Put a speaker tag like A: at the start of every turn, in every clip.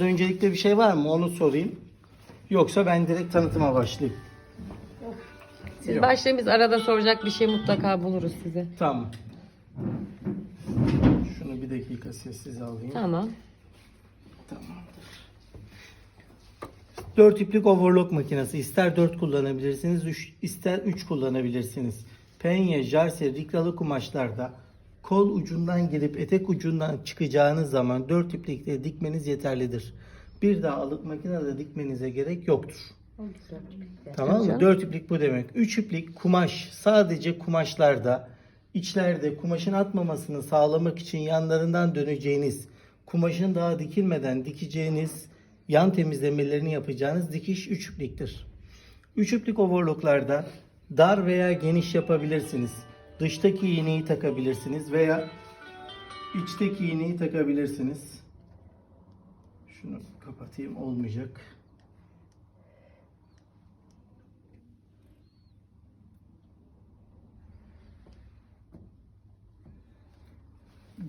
A: istediğiniz öncelikle bir şey var mı? Onu sorayım. Yoksa ben direkt tanıtıma başlayayım.
B: Siz
A: Yok.
B: başlayın, biz arada soracak bir şey mutlaka buluruz size.
A: Tamam. Şunu bir dakika sessiz alayım.
B: Tamam.
A: Tamamdır. 4 iplik overlock makinesi. İster 4 kullanabilirsiniz, ister 3 kullanabilirsiniz. Penye, jarse, rikralı kumaşlarda kol ucundan girip etek ucundan çıkacağınız zaman 4 iplikle dikmeniz yeterlidir. Bir daha alıp makinede dikmenize gerek yoktur. Tamam mı? 4 iplik bu demek. 3 iplik kumaş, sadece kumaşlarda içlerde kumaşın atmamasını sağlamak için yanlarından döneceğiniz, kumaşın daha dikilmeden dikeceğiniz, yan temizlemelerini yapacağınız dikiş 3 ipliktir. 3 iplik overlocklarda dar veya geniş yapabilirsiniz. Dıştaki iğneyi takabilirsiniz veya içteki iğneyi takabilirsiniz. Şunu kapatayım, olmayacak.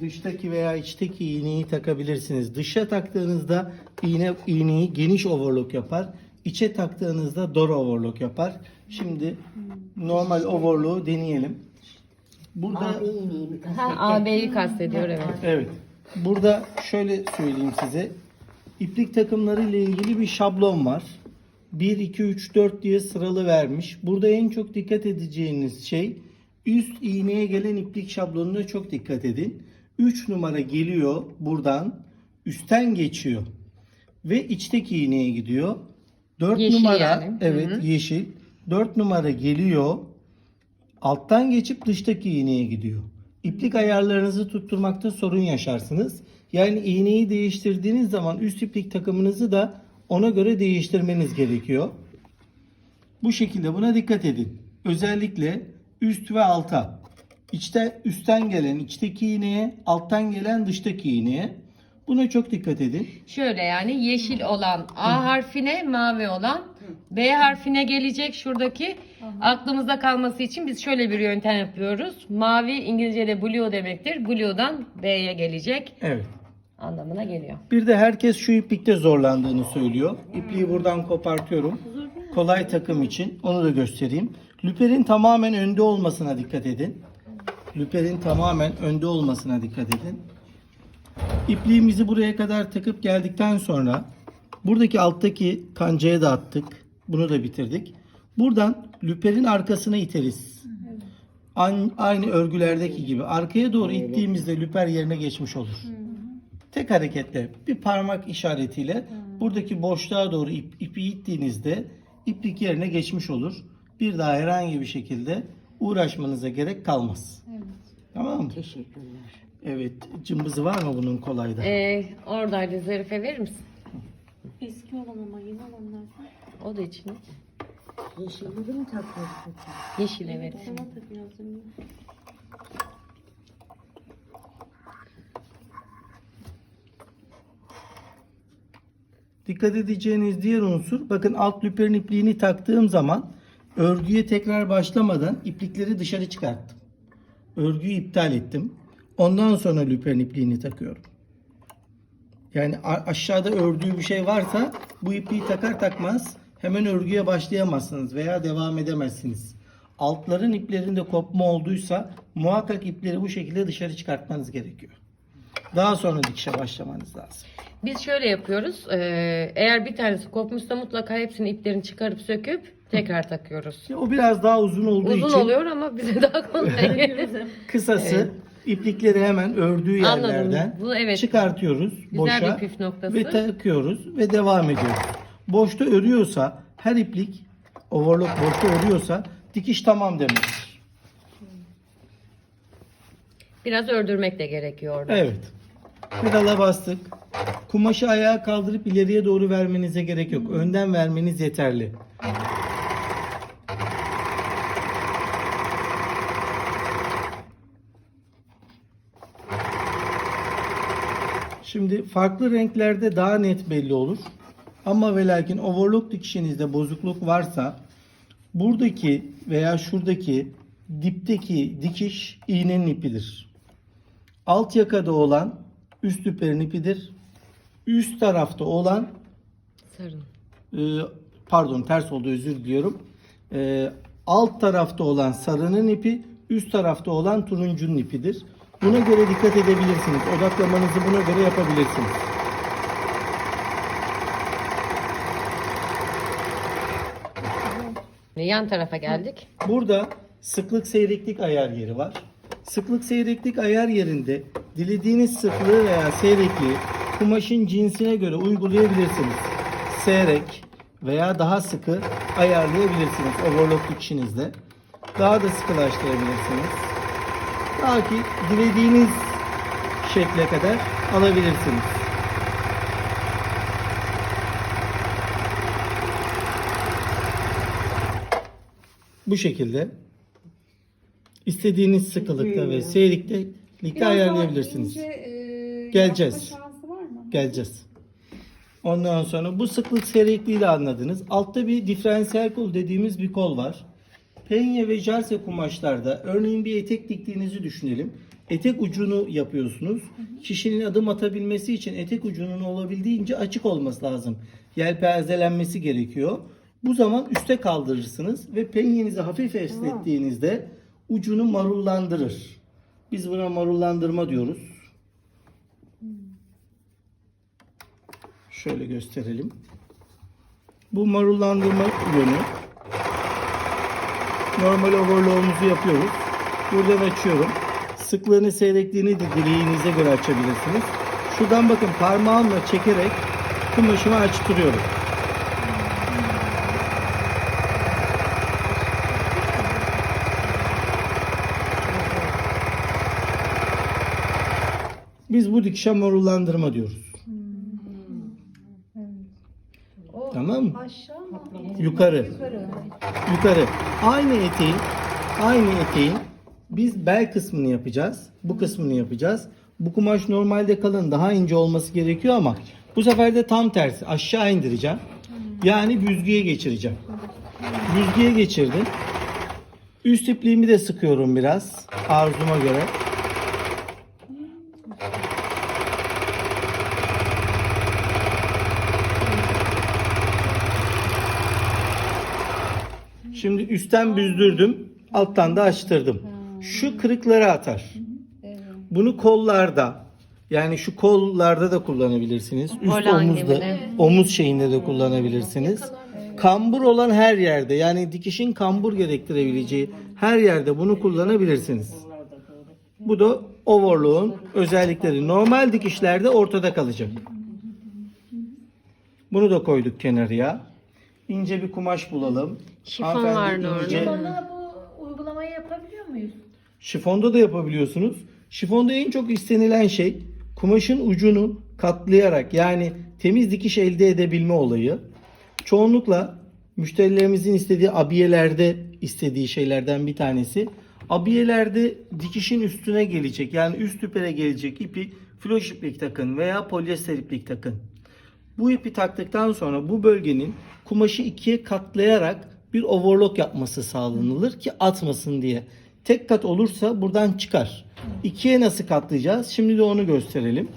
A: Dıştaki veya içteki iğneyi takabilirsiniz. Dışa taktığınızda iğneyi geniş overlock yapar. İçe taktığınızda dar overlock yapar. Şimdi normal overlock'u deneyelim. Burada
B: AB'yi kastediyor, evet.
A: evet. Burada şöyle söyleyeyim size. İplik takımları ile ilgili bir şablon var. 1 2 3 4 diye sıralı vermiş. Burada en çok dikkat edeceğiniz şey üst iğneye gelen iplik şablonuna çok dikkat edin. 3 numara geliyor buradan, üstten geçiyor ve içteki iğneye gidiyor. 4
B: Yeşil
A: numara
B: yani.
A: evet,
B: Hı hı.
A: yeşil. 4 numara geliyor. Alttan geçip dıştaki iğneye gidiyor. İplik ayarlarınızı tutturmakta sorun yaşarsınız. Yani iğneyi değiştirdiğiniz zaman üst iplik takımınızı da ona göre değiştirmeniz gerekiyor. Bu şekilde buna dikkat edin. Özellikle üst ve alta. Üstten gelen içteki iğneye, alttan gelen dıştaki iğneye. Buna çok dikkat edin.
B: Şöyle, yani yeşil olan A harfine, mavi olan B harfine gelecek şuradaki. Aklımızda kalması için biz şöyle bir yöntem yapıyoruz. Mavi İngilizce'de blue demektir. Blue'dan B'ye gelecek
A: Evet.
B: anlamına geliyor.
A: Bir de herkes şu iplikte zorlandığını söylüyor. İpliği buradan kopartıyorum. Kolay takım için onu da göstereyim. Lüperin tamamen önde olmasına dikkat edin. Lüperin tamamen önde olmasına dikkat edin. İpliğimizi buraya kadar takıp geldikten sonra buradaki alttaki kancaya da attık. Bunu da bitirdik. Buradan lüperin arkasına iteriz. Aynı örgülerdeki gibi. Arkaya doğru ittiğimizde lüper yerine geçmiş olur. Tek hareketle, bir parmak işaretiyle buradaki boşluğa doğru ipi ittiğinizde iplik yerine geçmiş olur. Bir daha herhangi bir şekilde uğraşmanıza gerek kalmaz. Evet. Tamam mı?
C: Teşekkürler.
A: Evet. Cımbızı var mı bunun kolayda?
B: Oradaydı, Zarife verir misin?
D: Eski olan ama yeni olanlar var.
B: O da içine.
C: Yeşilleri mi takıyorsun?
B: Yeşil, evet.
D: Sana tabii lazım.
A: Dikkat edeceğiniz diğer unsur, bakın alt lüperin ipliğini taktığım zaman örgüye tekrar başlamadan iplikleri dışarı çıkarttım. Örgüyü iptal ettim. Ondan sonra lüperin ipliğini takıyorum. Yani aşağıda ördüğü bir şey varsa bu ipliği takar takmaz hemen örgüye başlayamazsınız veya devam edemezsiniz. Altların iplerinde kopma olduysa muhakkak ipleri bu şekilde dışarı çıkartmanız gerekiyor. Daha sonra dikişe başlamanız lazım.
B: Biz şöyle yapıyoruz. Eğer bir tanesi kopmuşsa mutlaka hepsini, iplerini çıkarıp söküp tekrar takıyoruz.
A: O biraz daha uzun olduğu için
B: Uzun oluyor ama bize daha kolay.
A: kısası
B: Evet.
A: iplikleri hemen ördüğü
B: Anladım.
A: yerlerden
B: Bu, evet.
A: çıkartıyoruz boşa
B: bir püf noktası.
A: ve takıyoruz ve devam ediyoruz. Boşta örüyorsa her iplik overlock boşta örüyorsa dikiş tamam demektir.
B: Biraz ördürmek de gerekiyor orada.
A: Evet. Pedala bastık. Kumaşı ayağa kaldırıp ileriye doğru vermenize gerek yok. Önden vermeniz yeterli. Şimdi farklı renklerde daha net belli olur. Ama ve lakin overlock dikişinizde bozukluk varsa buradaki veya şuradaki dipteki dikiş iğnenin ipidir. Alt yakada olan üst lüperin ipidir. üst tarafta olan
B: Sarın.
A: pardon ters oldu, özür diliyorum. Alt tarafta olan sarının ipi, üst tarafta olan turuncunun ipidir. Buna göre dikkat edebilirsiniz. Odaklamanızı buna göre yapabilirsiniz.
B: Yan tarafa geldik.
A: Burada sıklık seyreklik ayar yeri var. Sıklık seyreklik ayar yerinde dilediğiniz sıklığı veya seyrekliği kumaşın cinsine göre uygulayabilirsiniz. Seyrek veya daha sıkı ayarlayabilirsiniz overlock dikişinizde. Daha da sıkılaştırabilirsiniz. Ta ki dilediğiniz şekle kadar alabilirsiniz. Bu şekilde istediğiniz sıkılıkta ve seyreklikte ayarlayabilirsiniz. Geleceğiz. Geleceğiz. Ondan sonra bu sıklık seyrekliği de anladınız. Altta bir diferansiyel kol dediğimiz bir kol var. Penye ve jarse kumaşlarda örneğin bir etek diktiğinizi düşünelim. Etek ucunu yapıyorsunuz. Kişinin adım atabilmesi için etek ucunun olabildiğince açık olması lazım. Yelpazelenmesi gerekiyor. Bu zaman üste kaldırırsınız ve penyenizi hafif esnettiğinizde ucunu marullandırır. Biz buna marullandırma diyoruz. Şöyle gösterelim. Bu marullandırma yönü. Normal overlock'umuzu yapıyoruz. Buradan açıyorum. Sıklığını, seyrekliğini de dileğinize göre açabilirsiniz. Şuradan bakın parmağımla çekerek kumaşımı açtırıyorum. Biz bu dikişe marullandırma diyoruz. Tamam mı?
C: Aşağı mı?
A: Yukarı. Yukarı. Aynı eteğin biz bel kısmını yapacağız. Bu kısmını yapacağız. Bu kumaş normalde kalın, daha ince olması gerekiyor ama bu sefer de tam tersi. Aşağı indireceğim. Yani büzgüye geçireceğim. Büzgüye geçirdim. Üst ipliğimi de sıkıyorum biraz arzuma göre. Şimdi üstten büzdürdüm, alttan da açtırdım. Şu kırıkları atar. Bunu kollarda, yani şu kollarda da kullanabilirsiniz. Üst
B: Volan
A: omuzda,
B: gibi.
A: omuz şeyinde de kullanabilirsiniz. Kambur olan her yerde, yani dikişin kambur gerektirebileceği her yerde bunu kullanabilirsiniz. Bu da overlock'un özellikleri. Normal dikişlerde ortada kalacak. Bunu da koyduk kenarıya. İnce bir kumaş bulalım.
B: Şifon
A: Hanımefendi
B: vardı
A: ince-
B: orada.
C: Bana bu uygulamayı yapabiliyor muyuz?
A: Şifonda da yapabiliyorsunuz. Şifonda en çok istenilen şey kumaşın ucunu katlayarak, yani temiz dikiş elde edebilme olayı. Çoğunlukla müşterilerimizin istediği abiyelerde istediği şeylerden bir tanesi. Abiyelerde dikişin üstüne gelecek, yani üst üpere gelecek ipi floş iplik takın veya polyester iplik takın. Bu ipi taktıktan sonra bu bölgenin kumaşı ikiye katlayarak bir overlock yapması sağlanılır ki atmasın diye. Tek kat olursa buradan çıkar. İkiye nasıl katlayacağız? Şimdi de onu gösterelim.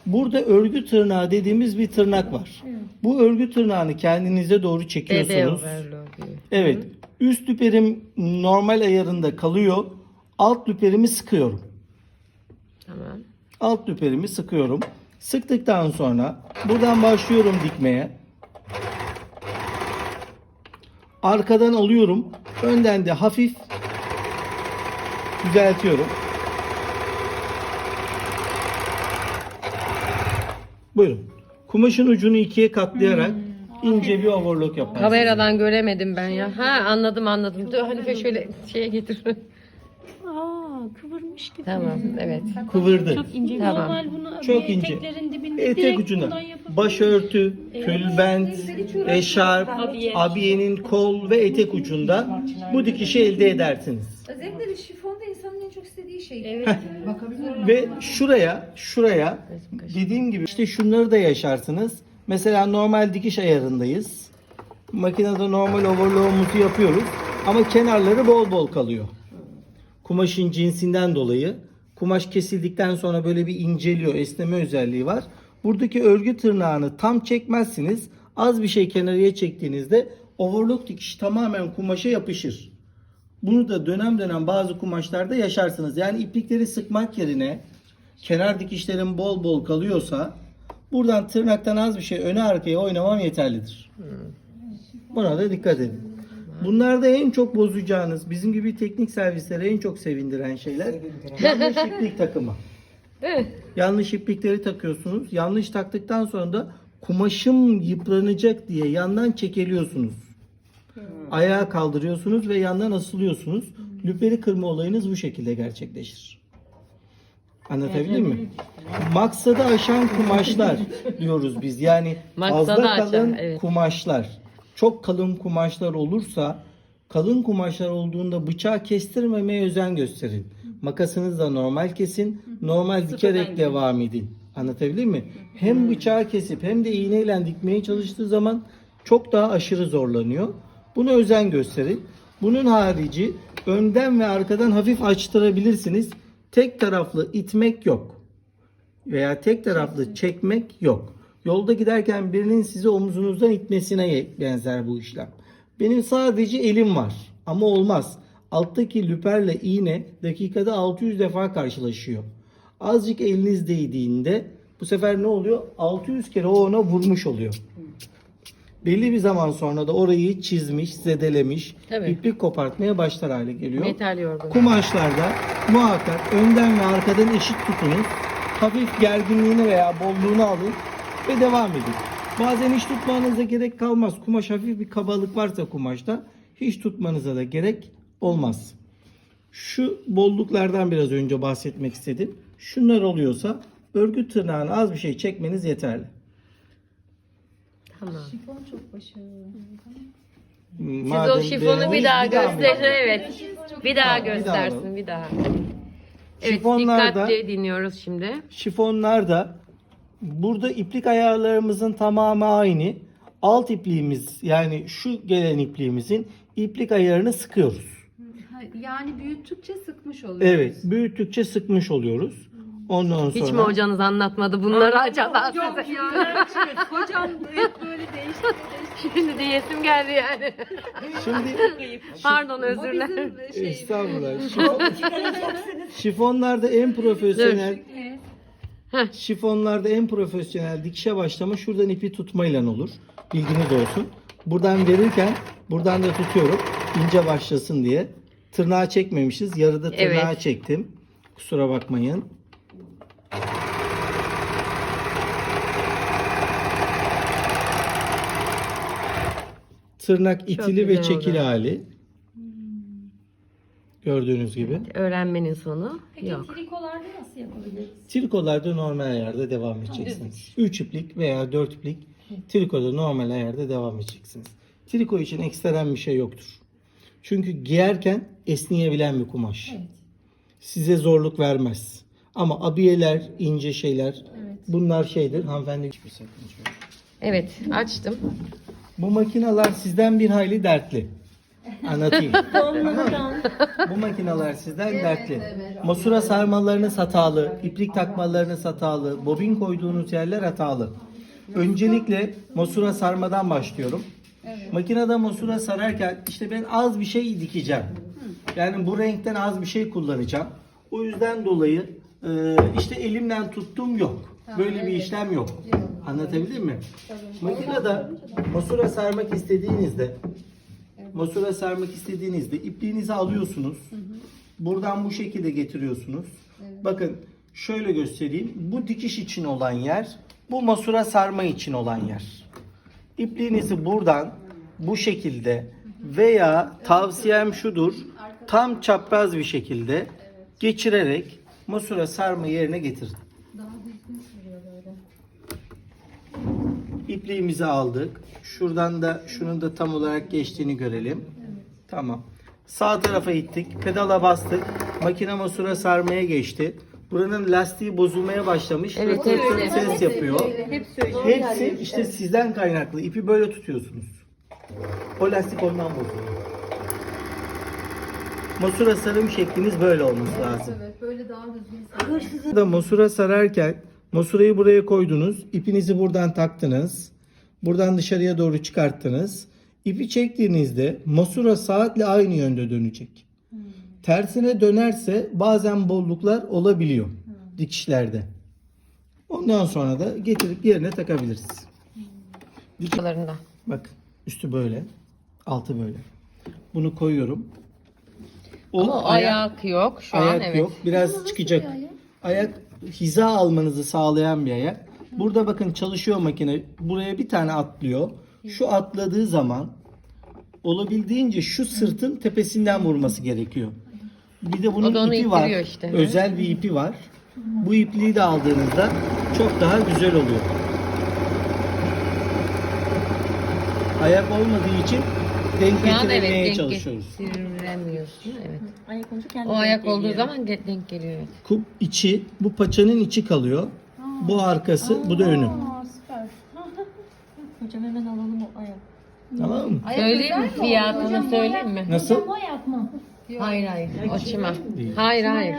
A: Burada örgü tırnağı dediğimiz bir tırnak var. Bu örgü tırnağını kendinize doğru
B: Bebe
A: çekiyorsunuz.
B: overlock gibi.
A: Evet. Üst lüperim normal ayarında kalıyor. Alt lüperimi sıkıyorum.
B: Tamam.
A: Alt lüperimi sıkıyorum. Sıktıktan sonra buradan başlıyorum dikmeye. Arkadan alıyorum. Önden de hafif düzeltiyorum. Buyurun. Kumaşın ucunu ikiye katlayarak ince bir overlock yaparsınız.
B: Kameradan göremedim ben ya. Ha anladım. Dur Hanife şöyle şeye getir.
D: Aa, kıvırmış gibi.
B: Tamam evet.
A: Kıvırdı.
D: Çok ince.
B: Tamam.
D: Normal bunu
A: Çok
D: bir
A: ince.
D: eteklerin dibinde
A: Etek
D: direkt
A: ucuna.
D: bundan yapabiliriz.
A: Başörtü, tülbent, eşarp,
D: Abiye.
A: abiyenin kol ve etek ucunda bu dikişi elde edersiniz.
C: Özellikle de şifonda insanın en çok istediği şey.
D: Evet.
A: Ve şuraya dediğim gibi işte şunları da yaşarsınız. Mesela normal dikiş ayarındayız. Makinede normal overlock'umuzu yapıyoruz. Ama kenarları bol bol kalıyor. Kumaşın cinsinden dolayı. Kumaş kesildikten sonra böyle bir inceliyor. Esneme özelliği var. Bu Buradaki örgü tırnağını tam çekmezsiniz. Az bir şey kenarıya çektiğinizde overlock dikişi tamamen kumaşa yapışır. Bunu da dönem dönem bazı kumaşlarda yaşarsınız. Yani iplikleri sıkmak yerine kenar dikişlerin bol bol kalıyorsa buradan tırnaktan az bir şey öne arkaya oynamam yeterlidir. Buna da dikkat edin. Bunlarda en çok bozacağınız, bizim gibi teknik servislere en çok sevindiren şeyler yanlış iplik takımı. Yanlış iplikleri takıyorsunuz. Yanlış taktıktan sonra da kumaşım yıpranacak diye yandan çekeliyorsunuz. Ayağa kaldırıyorsunuz ve yandan asılıyorsunuz. Lüperi kırma olayınız bu şekilde gerçekleşir. Anlatabildim mi? Maksadı aşan kumaşlar diyoruz biz. Yani
B: Maksadı
A: fazla
B: aşan,
A: kalın
B: evet.
A: kumaşlar. Çok kalın kumaşlar olursa, kalın kumaşlar olduğunda bıçağı kestirmemeye özen gösterin. Makasınızla normal kesin, normal dikerek devam edin. Anlatabildim mi? Hem bıçağı kesip hem de iğneyle dikmeye çalıştığı zaman çok daha aşırı zorlanıyor. Buna özen gösterin. Bunun harici önden ve arkadan hafif açtırabilirsiniz. Tek taraflı itmek yok. Veya tek taraflı çekmek yok. Yolda giderken birinin sizi omzunuzdan itmesine benzer bu işlem. Benim sadece elim var ama olmaz. Alttaki lüperle iğne dakikada 600 defa karşılaşıyor. Azıcık eliniz değdiğinde bu sefer ne oluyor? 600 kere o ona vurmuş oluyor. Belli bir zaman sonra da orayı çizmiş, zedelemiş,
B: Tabii.
A: iplik kopartmaya başlar hale geliyor.
B: Metal yorgun.
A: Kumaşlarda muhakkak önden ve arkadan eşit tutunuz. Hafif gerginliğini veya bolluğunu alın ve devam edin. Bazen hiç tutmanıza gerek kalmaz. Kumaş hafif bir kabalık varsa kumaşta hiç tutmanıza da gerek olmaz. Şu bolluklardan biraz önce bahsetmek istedim. Şunlar oluyorsa örgü tırnağını az bir şey çekmeniz yeterli.
B: Tamam.
C: Şifon çok başarılı.
B: Siz o şifonu bir daha gösterin. Evet. Bir daha
A: Tamam, bir daha
B: göstersin.
A: alalım.
B: Bir daha. Evet,
A: Şifonlarda-
B: dikkatli dinliyoruz şimdi.
A: Şifonlarda burada iplik ayarlarımızın tamamı aynı. Alt ipliğimiz yani şu gelen ipliğimizin iplik ayarını sıkıyoruz.
C: Yani büyüttükçe sıkmış oluyor.
A: Evet, büyüttükçe sıkmış oluyoruz. Ondan sonra
B: Hiç mi hocanız anlatmadı bunları acaba size?
C: Hocam hep böyle değişti.
B: Şimdi diyesim geldi yani.
A: şimdi
B: Pardon, özür dilerim.
A: estağfurullah. Şifonlarda en profesyonel şifonlarda en profesyonel dikişe başlama şuradan ipi tutmayla olur. Bilginiz olsun. Buradan verirken buradan da tutuyorum. İnce başlasın diye. Tırnağı çekmemişiz. Yarıda tırnağı
B: Evet.
A: çektim. Kusura bakmayın. Tırnak itili ve
B: güzel
A: çekili
B: oldu.
A: hali. Gördüğünüz gibi.
B: Öğrenmenin sonu yok.
C: Trikolarda nasıl yapabiliriz?
A: Trikolarda normal ayarda devam edeceksiniz. 3 iplik veya 4 iplik trikoda normal ayarda devam edeceksiniz. Triko için ekstrem bir şey yoktur. Çünkü giyerken esneyebilen bir kumaş.
C: Evet.
A: Size zorluk vermez. Ama abiyeler, ince şeyler bunlar şeydir. Hanımefendi hiçbir sakınca yok.
B: Evet, açtım.
A: Bu makineler sizden bir hayli dertli. Anlatayım. Bu makineler sizden dertli. Masura sarmalarınız hatalı, iplik takmalarınız hatalı, bobin koyduğunuz yerler hatalı. Öncelikle masura sarmadan başlıyorum. Makinede masura sararken işte ben az bir şey dikeceğim. Yani bu renkten az bir şey kullanacağım. O yüzden dolayı işte elimden tuttum yok. Böyle bir işlem yok. Anlatabildim mi? Makinede masura sarmak istediğinizde ipliğinizi alıyorsunuz. Buradan bu şekilde getiriyorsunuz. Bakın şöyle göstereyim. Bu dikiş için olan yer, bu masura sarma için olan yer. İpliğinizi buradan bu şekilde veya tavsiyem şudur. Tam çapraz bir şekilde geçirerek masura sarma yerine getirin. İpliğimizi aldık. Şuradan da şunun da tam olarak geçtiğini görelim. Tamam. Sağ tarafa ittik. Pedala bastık. Makine masura sarmaya geçti. Buranın lastiği bozulmaya başlamış.
B: Evet,
A: Fırt fırt
B: öyle.
A: ses yapıyor. Hepsi işte sizden kaynaklı. İpi böyle tutuyorsunuz. O lastik ondan bozuluyor. Masura sarım şekliniz böyle olması lazım.
C: Evet, böyle daha düzgün.
A: Da masura sararken Masurayı buraya koydunuz. İpinizi buradan taktınız. Buradan dışarıya doğru çıkarttınız. İpi çektiğinizde masura saatle aynı yönde dönecek. Tersine dönerse bazen bolluklar olabiliyor dikişlerde. Ondan sonra da getirip yerine takabiliriz.
B: Dikişlerinde.
A: Bak üstü böyle, altı böyle. Bunu koyuyorum.
B: Ama ayak yok şu an,
A: ayak
B: evet.
A: yok. Biraz çıkacak. Ayak hiza almanızı sağlayan bir ayak. Burada bakın çalışıyor makine. Buraya bir tane atlıyor. Şu atladığı zaman olabildiğince şu sırtın tepesinden vurması gerekiyor. Bir de
B: O
A: bunun
B: da onu
A: ipi var.
B: ittiriyor işte.
A: Özel bir ipi var. Bu ipliği de aldığınızda çok daha güzel oluyor. Ayak olmadığı için denk
B: Şu an evet
A: getirmeye
B: denk
A: çalışıyoruz.
B: getiremiyorsun. Evet.
D: Ayak olunca kendi
B: O ayak
D: denk
B: olduğu
D: geliyor.
B: zaman denk geliyor. Evet.
A: Kup içi, bu paçanın içi kalıyor. Bu arkası, bu da önü.
D: Aa, süper. Hocam hemen alalım o ayak.
A: Tamam mı?
B: Söyleyeyim mi fiyatını söyleyeyim mi?
A: Nasıl?
C: Bu ayak mı?
B: Hayır. O çimen. Hayır.